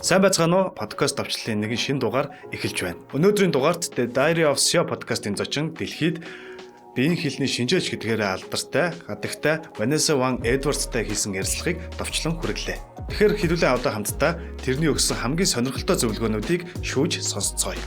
Сайн байцгаана уу? Подкаст давчлалын нэгэн шинэ дугаар эхэлж байна. Өнөөдрийн дугаарт The Diary of SEO подкастын зочин дэлхийд биеийн хэлний шинжээч гэдгээр алдартай, хадагтай Vanessa Wang Edwards-тай хийсэн ярилцлагыг товчлон хүргэлээ. Тэгэхээр хэдүүлээ одоо хамтдаа тэрний өгсөн хамгийн сонирхолтой зөвлөгөөнүүдийг шүүж сонсцгоё.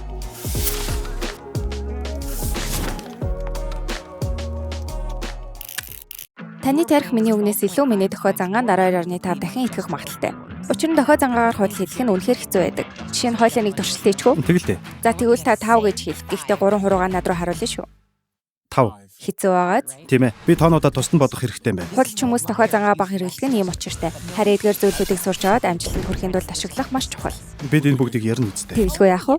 Таны тарих миний үгнээс илүү миний дохио зангаан 12.5 дахин итгэх магадaltaй. Учир нь дохио зангаагаар худал хэлэх нь үнэхээр хэцүү байдаг. Жишээ нь хойлоо нэг туршилт хийчихв. Тэгэлтэй. За тэгвэл та 5 гэж хэл. Гэхдээ 3 хуруугаа над руу харуулна шүү. 5. Хэцүү байгааз. Тийм ээ. Би тоонуудаа тусдан бодох хэрэгтэй юм байна. Худалч хүмүүс дохио зангаа бага хэрэглэх нь ийм учиртай. Харин эдгээр зүйлүүдийг сурч аваад амжилтанд хүрэхин тулд ашиглах маш чухал. Бид энэ бүгдийг ярина үстэй. Тэгэлгүй яах вэ?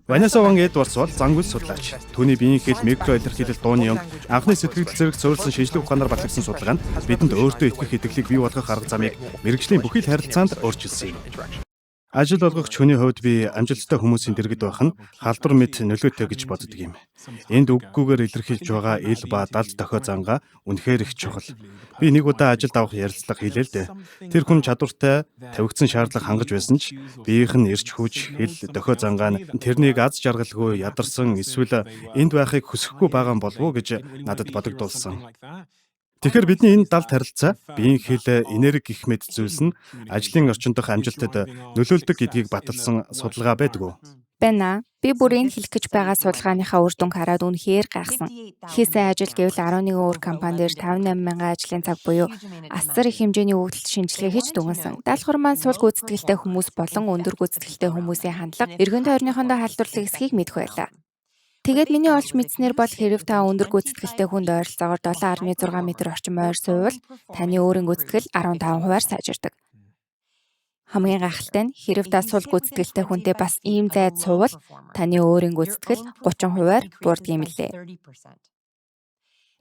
Vanessa Wang Edwards бол зангуул судлаач. Түүний биеийн хэл, микро илэрхийлэл, дууны юм, анхны сэтгэл зэрэг суурилсан шинжлэх ухаанаар батлагдсан судалгаанд бидэнд өөртөө итгэх итгэлийг бий болгох арга замыг мэргэжлийн бүхий л харилцаанд өөрчилсөн юм. Ажил олгогч хүний хувьд би амжилттай хүмүүсийн дэргэд байх нь халдвар мэд нөлөөтэй гэж боддог юм. Энд үггүйгээр илэрхийлж байгаа ил ба далд дохио зангаа үнэхээр их чухал. Би нэг удаа ажилд авах ярилцлага хийлээ л дээ. Тэр хүн чадвартай, тавигдсан шаардлага хангаж байсан ч биеийнх нь ирч хүч, хэл, дохио зангаа нь тэрнийг аз жаргалгүй ядарсан эсвэл энд байхыг хүсэхгүй байгаа болов уу гэж надад бодогдуулсан. Тэгэхээр бидний энэ далд харилцаа, биеийн хэл, энерги гэх мэт зүйлс нь ажлын орчин дахь амжилтад нөлөөлдөг гэдгийг баталсан судалгаа байдаг уу? Байна. Би бүрийн хэлэх гэж байгаа судалгааныхаа үр дүнг хараад үнэхээр гайхсан. Хийсэн ажил гэвэл 11 өөр компанидэр 58 мянган ажлын цаг буюу асар их хэмжээний өгөгдөлт шинжилгээ хийж дүгнсэн. Даалгавар маань сул гүйцэтгэлтэй хүмүүс болон өндөр гүйцэтгэлтэй хүмүүсийн хандлага, эргэн тойрныхондоо халдварлах эсхийг мэдэх байлаа. Тэгээд миний олж мэдснээр бол хэрэв та өндөр гүйцэтгэлтэй хүнд ойролцоогоор 7.6 м орчим ойр суйвал таны өөрийн гүйцэтгэл 15%-аар сайжирдаг. Хамгийн гайхалтай нь хэрэв та сул гүйцэтгэлтэй хүнтэй бас ийм зайд суувал таны өөрийн гүйцэтгэл 30%-аар буурдаг юм лээ.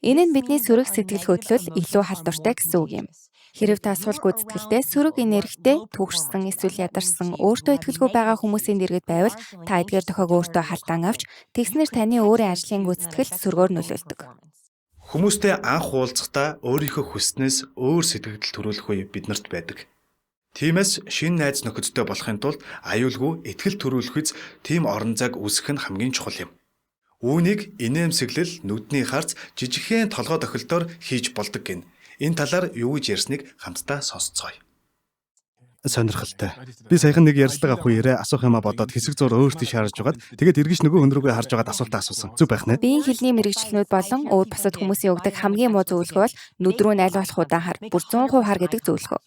Энэ нь бидний сөрөг сэтгэл хөдлөл илүү халдвартай гэсэн үг юм. Хэрэв та сул гүйцэтгэлтэй, сөрөг энергитэй, түгшсэн эсвэл ядарсан, өөртөө итгэлгүй байгаа хүмүүсийн дэргэд байвал та эдгээр дохиог өөртөө халдаан авч тэгснээр таны өөрийн ажлын гүйцэтгэл сөргөөр нөлөөлдөг. Хүмүүстэй анх уулзахдаа өөрийнхөө хүснээс өөр сэтгэл төрүүлэх үе биднэрт байдаг. Тиймээс шинэ найз нөхөдтэй болохын тулд аюулгүй итгэл төрүүлэх үз тийм орон зайг үүсгэх нь хамгийн чухал юм. Үүнийг инээмсэглэл, нүдний харц, жижигхэн толгой тохилтоор хийж болдог гин. Энэ талаар юу гэж ярьсныг хамтдаа сонсцгоё. Сонирхолтой. Би саяхан нэг ярилцлага авах үеэрээ асуух юмаа бодоод хэсэг зур өөртөө шаарж байгаад тэгээд эргэж нөгөө хүн рүүгээ харж байгаад асуултаа асуусан. Зүг байх нэ? Биеийн хэлний мэрэгчлэнүүд болон өөр бусад хүмүүсийн өгдөг хамгийн муу зөвлөгөө бол нүд рүү аль болох удаан хар, бүр 100% хар гэдэг зөвлөгөө.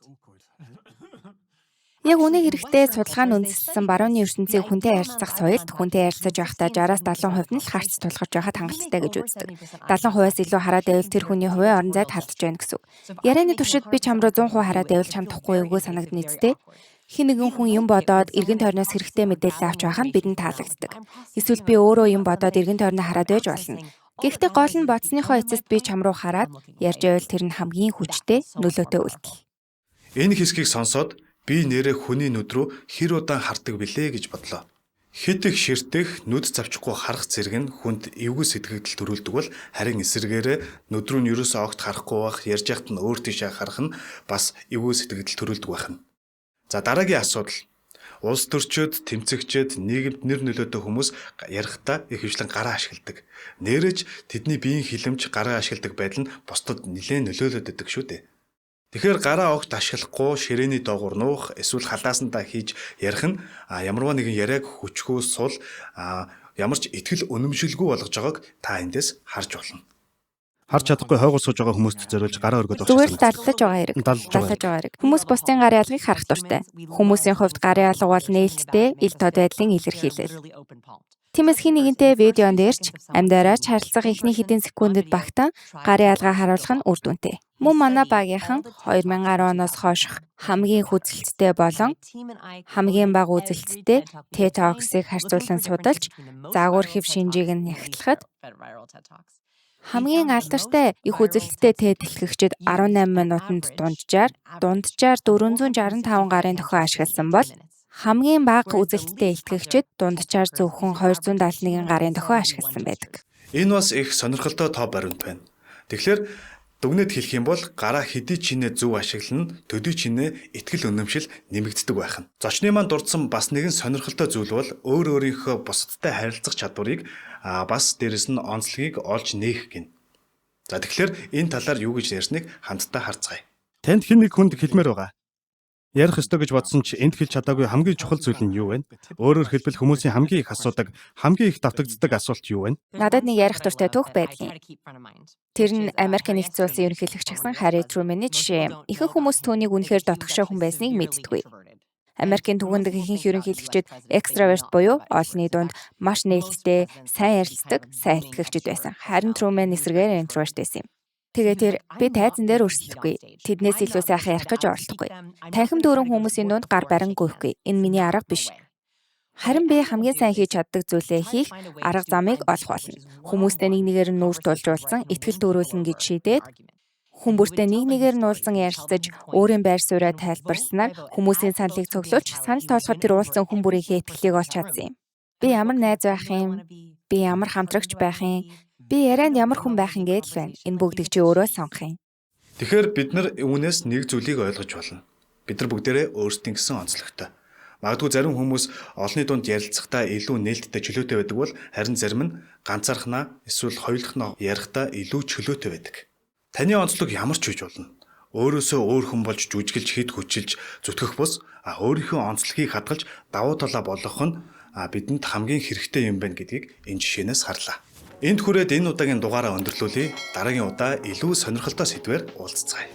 Яг үнэ хэрэгтэй судалгаа нь үндэслэн барууны ертөнцийн хүнтэй харилцах соёлд хүнтэй харилцаж байхдаа 60-70% нь л харц тулгарч байхад хангалттай гэж үздэг. 70%-аас илүү хараад байвал тэр хүний хувийн орон зайд халдж байна гэсэн үг. Ярианы туршид би чам руу 100% хараад байвал чам тухгүй эвгүй санагдана эцтэй. Хин нэгэн хүн юм бодоод эргэн тойрноос хэрэгтэй мэдээлэл авч байх нь бидэнд таалагддаг. Эсвэл би өөрөө юм бодоод эргэн тойрноо хараад байж болно. Гэхдээ гол нь бодсныхоо эцэст би чам руу хараад ярьж байвал тэр нь хамгийн хүчтэй нөлөөтэй үйлдэл. Энэ хэсгийг сонсоод би нэрээ хүний нүд рүү хэр удаан хардаг билээ гэж бодлоо. Хэд их ширтэх, нүд завчихгүй харах зэрэг нь хүнд эвгүй сэтгэл төрүүлдэг бол харин эсэргээрээ нүд рүү нь ерөөсөө огт харахгүй байх, ярьж яхад нь өөр тийшээ харах нь бас эвгүй сэтгэл төрүүлдэг байна. За дараагийн асуудал. Улс төрчид, тэмцэгчид, нийгэмд нэр нөлөөтэй хүмүүс ярихдаа их хвшлэн гараа ашигладаг. Нэрэж тэдний биеийн хилэмж гараа ашигладаг байдал нь бусдад нэлээд нөлөөлөд байдаг шүү дээ. Тэгэхээр гараа огт ашиглахгүй ширээний доогуур нуух эсвэл халаасандаа хийж ярих нь ямарваа нэгэн яриаг хүчгүй сул ямар ч итгэл үнэмшилгүй болгож байгааг та эндээс харж болно. Харж чадахгүй хойгоор сууж байгаа хүмүүст зориулж гараа өргөд авчих. Зүгээр дарлаж байгаа хэрэг. Хүмүүс бусдын гарын алгыг харах дуртай. Хүмүүсийн хувьд гарын алга бол нээлттэй, ил тод байдлын илэрхийлэл. Тиймээс хин нэгэнтэй видеонд ирж амьдараач харилцах эхний хэдэн секундэд багтан гарын алгаа харуулах нь үр дүнтэй. Мөн манай багийнхан 2010 оноос хойших хамгийн хүзэлттэй болон хамгийн бага үзэлттэй TED Talks-ыг харьцуулан судалж, заагуур хэв шинжийг нь нягтлахад хамгийн алдартай их үзэлттэй TED дэлгэгчид 18 минутанд дунджаар 465 гарын дохио ашигласан бол хамгийн бага үзэлттэй илтгэгчид дунджаар зөвхөн 271 гарын дохио ашигласан байдаг. Энэ бас их сонирхолтой тоо баримт байна. Тэгэхээр Дүгнэлт хэлэх юм бол гараа хэдий чинээ зөв ашиглана, төдий чинээ итгэл үнэмшил нэмэгддэг байх нь. Зочны маань дурдсан бас нэгэн сонирхолтой зүйл бол өөрийнхөө бусадтай харилцах чадварыг бас дээрэс нь онцлогийг олж нээх гин. За тэгэхээр энэ талаар юу гэж ярьсныг хамтдаа харцгаая. Танд хэн нэг хүнд хэлмээр байгаа. Ярих ёстой гэж бодсон ч энд хэлж чадаагүй хамгийн чухал зүйл нь юу вэ? Өөрөөр хэлбэл хүмүүсийн хамгийн их асуудаг, хамгийн их давтагддаг асуулт юу вэ? Надад нэг ярих дуртай түүх байдгийн. Тэр нь Америк нэгдсэн улсын ерөнхийлөгч гэсэн Harry Truman-ы жишээ. Ихэнх хүмүүс түүнийг үнэхээр дотгошоо хүн байсныг мэддэггүй. Америкийн түгэндх ихэнх ерөнхийлөгчид экстраверт буюу олонний дунд маш нээлттэй, сайн ярилцдаг, сайн итгэгчид байсан. Харин Truman эсрэгээр интроверт байсан юм. Тэгээ тэр би тайзан дээр өрсөлдөхгүй. Тэднээс илүү сайхан ярих гэж оролдохгүй. Танхим дүүрэн хүмүүсийн дунд гар барин гүйхгүй. Энэ миний арга биш. Харин би хамгийн сайн хийж чаддаг зүйлээ хийх арга замыг олох болно. Хүмүүстэй нэг нэгээр нь нүүр тулжуулсан, итгэл төрүүлнэ гэж шийдээд хүмүүстээ нэг нэгээр нь уулзан ярилцаж, өөрийн байр сууриа тайлбарснаар хүмүүсийн саналыг цуглуулж, санал тоолоход тэр уулзсан хүн бүрийнхээ итгэлийг олж чадсан юм. Би ямар найз байх юм? Би ямар хамтрагч байх юм? Би ярианд ямар хүн байх юм гээд л байна. Энэ бүгдийг чи өөрөө сонгох юм. Тэгэхээр бид нар үүнээс нэг зүйлийг ойлгож болно. Бид нар бүгдээрээ өөрсдийн гэсэн онцлогтой. Магадгүй зарим хүмүүс олонний дунд ярилцахдаа илүү нээлттэй чөлөөтэй байдаг бол харин зарим нь ганцаархнаа эсвэл хоёулахнаа ярихдаа илүү чөлөөтэй байдаг. Таны онцлог ямар ч үж болно. Өөрөөсөө өөр хүн болж жүжиглж хэд хүчилж зүтгэх бус өөрийнхөө онцлогийг хадгалж давуу талаа болгох нь бидэнд хамгийн хэрэгтэй юм байна гэдгийг энэ жишээнээс харлаа. Энд хүрээд энэ удаагийн дугаараа өндөрлүүлье. Дараагийн удаа илүү сонирхолтой сэдвээр уулзцгаая.